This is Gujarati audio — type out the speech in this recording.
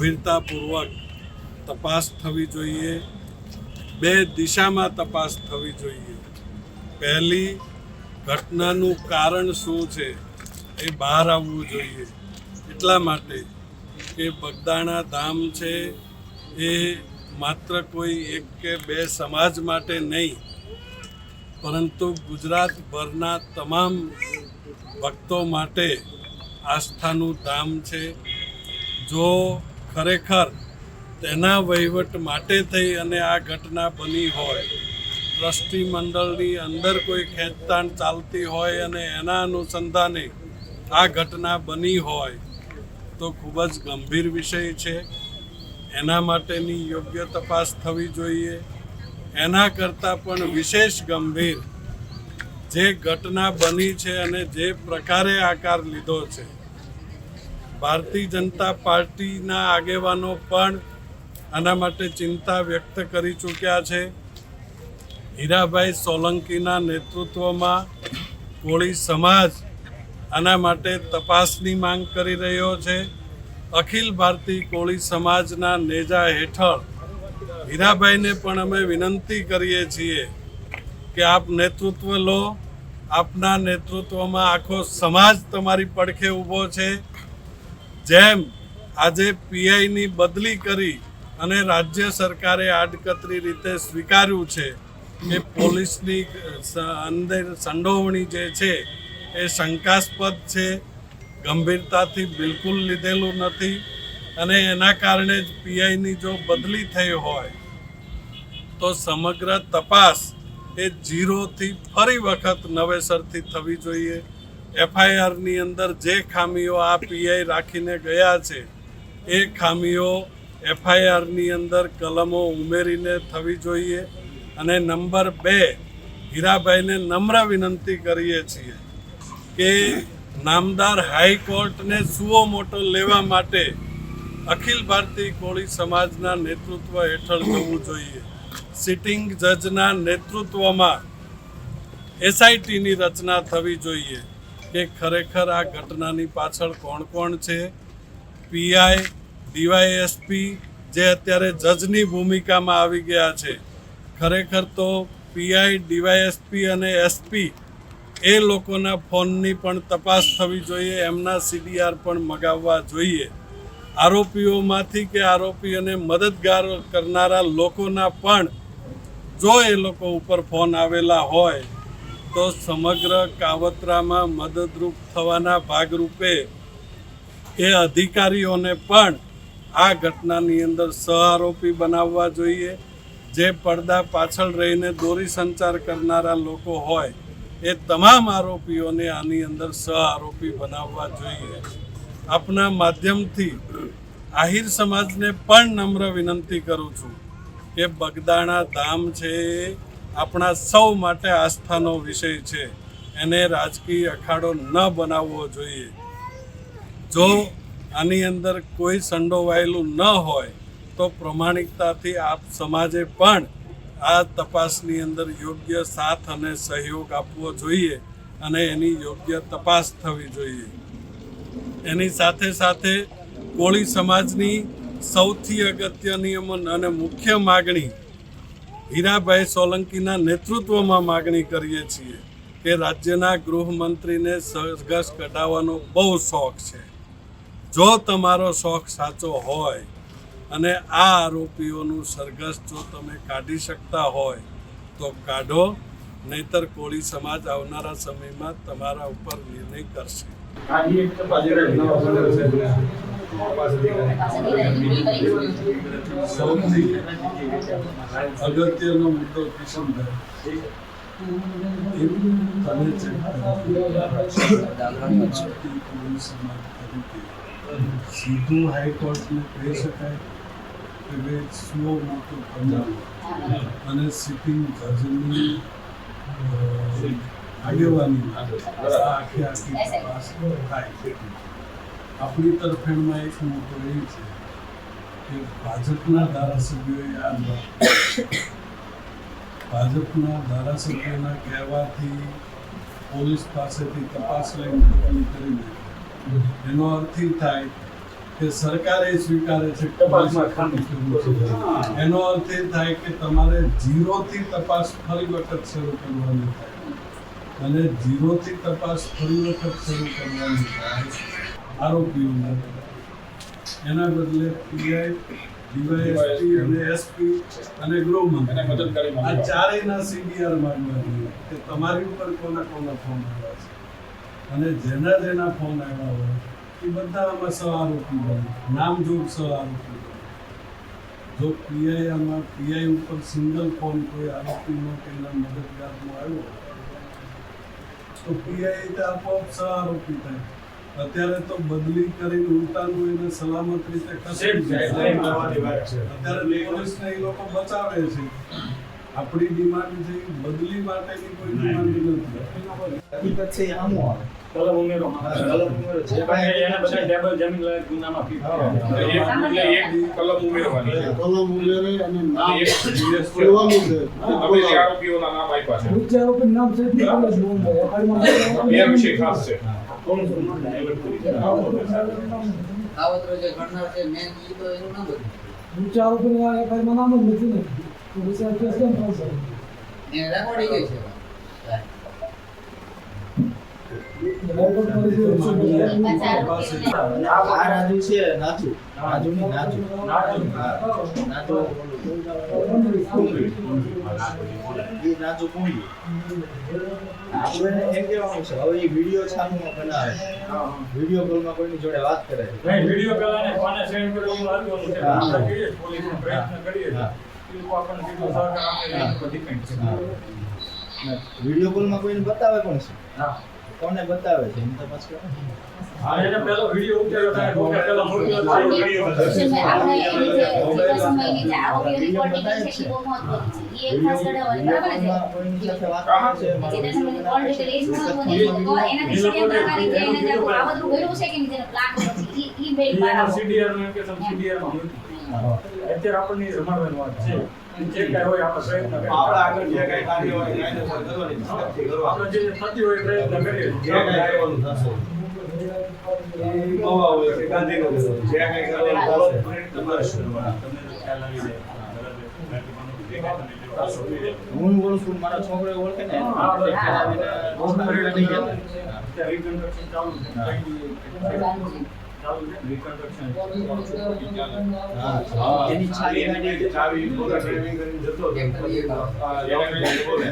ગંભીરતાપૂર્વક તપાસ થવી જોઈએ। બે દિશામાં તપાસ થવી જોઈએ। પહેલી, ઘટનાનું કારણ શું છે એ બહાર આવવું જોઈએ। એટલા માટે કે બગદાણા ધામ છે એ માત્ર કોઈ એક કે બે સમાજ માટે નહીં, પરંતુ ગુજરાતભરના તમામ ભક્તો માટે આસ્થાનું ધામ છે। જો ખરેખર તેના વહીવટ માટે થઈ અને આ ઘટના બની હોય, ટ્રસ્ટી મંડળની અંદર કોઈ ખેંચતાણ ચાલતી હોય અને એના અનુસંધાને આ ઘટના બની હોય તો ખૂબ જ ગંભીર વિષય છે। એના માટેની યોગ્ય તપાસ થવી જોઈએ। એના કરતાં પણ વિશેષ ગંભીર જે ઘટના બની છે અને જે પ્રકારે આકાર લીધો છે, ભારતીય જનતા પાર્ટીના આગેવાનો પણ આના માટે ચિંતા વ્યક્ત કરી ચૂક્યા છે। હીરાભાઈ સોલંકીના નેતૃત્વમાં કોળી સમાજ આના માટે તપાસની માંગ કરી રહ્યો છે। અખિલ ભારતીય કોળી સમાજના નેજા હેઠળ હીરાભાઈને પણ અમે વિનંતી કરીએ છીએ કે આપ નેતૃત્વ લો। આપના નેતૃત્વમાં આખો સમાજ તમારી પડખે ઊભો છે। જેમ આજે પીઆઈની બદલી કરી અને રાજ્ય સરકારે આડકતરી રીતે સ્વીકાર્યું છે કે પોલીસની અંદર સંડોવણી જે છે એ શંકાસ્પદ છે, ગંભીરતાથી બિલકુલ લીધેલું નથી, અને એના કારણે જ પીઆઈની જો બદલી થઈ હોય તો સમગ્ર તપાસ એ ઝીરોથી ફરી વખત નવેસરથી થવી જોઈએ। એફઆઈઆરની અંદર જે ખામીઓ આ પીઆઈ રાખીને ગયા છે એ ખામીઓ એફઆઈઆરની અંદર કલમો ઉમેરીને થવી જોઈએ। અને નંબર 2, હીરાભાઈને નમ્ર વિનંતી કરીએ છીએ કે નામદાર હાઈકોર્ટને સુઓ મોટો લેવા માટે અખિલ ભારતીય કોળી સમાજના નેતૃત્વ હેઠળ જવું જોઈએ। સિટિંગ જજના નેતૃત્વમાં એસઆઈટીની રચના થવી જોઈએ કે ખરેખર આ ઘટનાની પાછળ કોણ કોણ છે। પીઆઈ, ડીવાયએસપી જે અત્યારે જજની ભૂમિકામાં આવી ગયા છે, ખરેખર તો પીઆઈ, ડીવાયએસપી અને એસપી એ લોકોના ફોનની પણ તપાસ થવી જોઈએ, એમના સીડીઆર પણ મગાવવા જોઈએ। આરોપીઓમાંથી કે આરોપીઓને મદદગાર કરનારા લોકોના પણ જો એ લોકો ઉપર ફોન આવેલા હોય તો સમગ્ર કાવતરામાં મદદરૂપ થવાના ભાગરૂપે એ અધિકારીઓને પણ આ ઘટનાની અંદર સહઆરોપી બનાવવા જોઈએ। જે પડદા પાછળ રહીને દોરી સંચાર કરનારા લોકો હોય એ તમામ આરોપીઓને આની અંદર સહઆરોપી બનાવવા જોઈએ। આપના માધ્યમથી આહિર સમાજને પણ નમ્ર વિનંતી કરું છું કે બગદાણા ધામ છે આપણા સૌ માટે આસ્થાનો વિષય છે, એને રાજકીય અખાડો ન બનાવવો જોઈએ। જો આની અંદર કોઈ સંડોવાયેલું ન હોય તો પ્રમાણિકતાથી આપ સમાજે પણ આ તપાસની અંદર યોગ્ય સાથ અને સહયોગ આપવો જોઈએ અને એની યોગ્ય તપાસ થવી જોઈએ। એની સાથે સાથે કોળી સમાજની સૌથી અગત્યની અને મુખ્ય માગણી હીરાભાઈ સોલંકીના નેતૃત્વમાં માગણી કરીએ છીએ કે રાજ્યના ગૃહમંત્રીને સરઘસ કઢાવવાનો બહુ શોખ છે। જો તમારો શોખ સાચો હોય અને આ આરોપીઓનું સરઘસ જો તમે કાઢી શકતા હોય તો કાઢો, નહીતર કોળી સમાજ આવનારા સમયમાં તમારા ઉપર નિર્ણય કરશે। સૌથી અગત્યનો મુદ્દો કિશનભાઈ, સીધું હાઈકોર્ટને કહી શકાય કે ભાઈ સુઓ મોટો બનાવો અને સિટિંગ જજની આગેવાની આખી તપાસ થાય। આપણી તરફેણમાં એક મોટો એ છે કે ભાજપના ધારાસભ્યોના કહેવાથી પોલીસ પાસેથી તપાસ લઈને કરી નાખી। એનો અર્થ એ થાય કે સરકારે સ્વીકારે છે કે તપાસમાં ખામી. એનો અર્થ એ થાય કે તમારે 0 થી તપાસ ફરી વખત શરૂ કરવાની થાય અને 0 થી તપાસ ફરી વખત શરૂ કરવાની થાય આરોપીઓને એના બદલે પીઆઈ ડીવાયએસપી અને એસપી અને ગૃહમંત્રી એને મદદ કરી આ ચારેયના સીડીઆર માંગવા જોઈએ કે તમારી ઉપર કોના કોના ફોન આવ્યા છે અને જેના ફોન આવ્યા હોય એ બધા આમાં સહ આરોપી બને નામજોગ સહ આરોપી બને જો પીઆઈ આમાં પીઆઈ ઉપર સિંગલ ફોન કોઈ આરોપીનો કે એના મદદગારનો આવ્યો તો પીઆઈ તો આપોઆપ સહ આરોપી થાય અત્યારે તો બદલી કરીને ઉલટાનું એને સલામત રીતે ખસેડી દે. અત્યારે પોલીસને એ લોકો બચાવે છે આપણી ડિમાન્ડ છે એ બદલી માટેની કોઈ ડિમાન્ડ નથી હકીકત છે એ આમો આવે કલમ ઉમેરો. કલમ ઉમેરો જે એને બધા ટેબલ જમીન લાયક ગુનામાં ફિટ હા. એટલે એક કલમ ઉમેરવાની છે. કલમ ઉમેરે અને નામ એક બોલવાનું છે તમે જે આરોપીઓના નામ આપ્યા છે ઉચ્ચ આરોપી નામ છે તે કોલેજ નું બે વિષય ખાસ છે. કાવતરો જે ગણનાર છે મેન ઈ તો એનું નામ હતું ઉચ્ચ આરોપી એફઆઈઆર માં નામ જ નથી ને તો પછી આ કેસ કેમ થશે એ રેકોર્ડિંગ છે આ રાજુ છે નાચુ રાજુ ની નાચુ નાચુ એ નાચુ કોણ આપણે એમ કહેવાનું છે હવે એ વિડીયો ચાલુમાં બનાવે વિડીયો કોલમાં કોઈની જોડે વાત કરે છે નહીં, વિડીયો પેલા કોને સેન્ડ કર્યો એવું લાગ્યું છે. હા. આપણે કહીએ છીએ, પોલીસનો પ્રયત્ન કરીએ છીએ. હા. એ લોકો આપણને કેટલો સહકાર આપે છે એના પર depend છે. વિડીયો કોલમાં કોઈને બતાવે કોણ છે હા. કોને બતાવે છે એમ તપાસ કરો હા, એને પેલો વિડીયો ઉતાર્યો હતા, કોકે પેલો મોકલ્યો હતો, એ વિડીયો હતો. કોઈની સાથે વાત કરે છે એનો CDR નો એમ કે તમે CDR માં મૂકી. અત્યારે આપણને રમાડવાની વાત છે. જે કાંઈ હોય આપણે પ્રયત્ન કરીએ. આપણે આગળ જે કાંઈ કાર્યવાહી કાયદેસર કરવાની નક્કી કરવા. આપણે જે થતી હોય એ પ્રયત્ન કરીએ. જે કાંઈ કરવાનું થશે એ મહુવા હોય કે ગાંધીનગર હોય, જે કાંઈ કરવાનું થશે તમારે શું કરવાનું? હું ઓળખું મારા છોકરો ઓળખે ને હા, બસ. કરાવીને અત્યારે નહીં ગયા reconstruction ચાલુ છે. ચાલુ છે reconstruction. હા એની છાલી ચાવી વગર ડ્રાઇવિંગ કરીને જતો હતો. એક કરી એક. આ જવાબદારી બોલે.